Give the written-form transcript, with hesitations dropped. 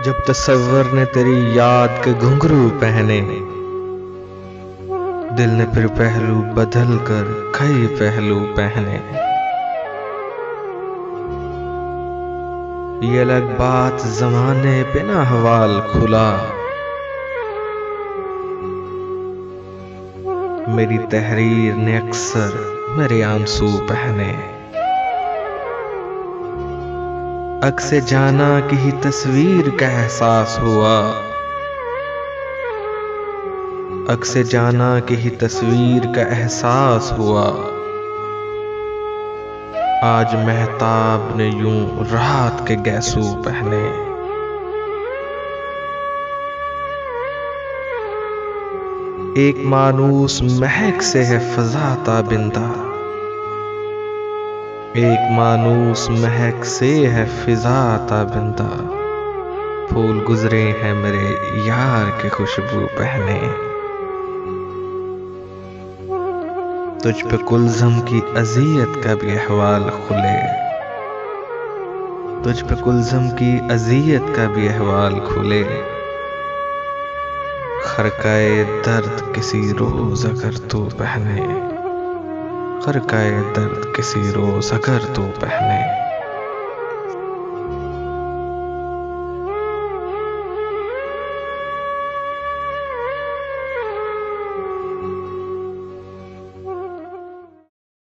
जब तसव्वुर ने तेरी याद के घुंघरू पहने, दिल ने फिर पहलू बदल कर कई पहलू पहने। ये अलग बात ज़माने पे ना हवाल खुला, मेरी तहरीर ने अक्सर मेरे आंसू पहने। अक्से जाना की ही तस्वीर का एहसास हुआ, अक्से जाना की ही तस्वीर का एहसास हुआ। आज महताब ने यूं रात के गैसू पहने। एक मानूस महक से है फजा ताबिंदा, एक मानूस महक से है फिजा ताबिंदा। फूल गुजरे हैं मेरे यार के खुशबू पहने। तुझ पे कुलज़म की अज़ियत का भी अहवाल खुले, तुझ पे कुलज़म की अज़ियत का भी अहवाल खुले। खरकाए दर्द किसी रोज़ अगर तू पहने, खरकाए दर्द किसी रोज़ अगर तू पहने।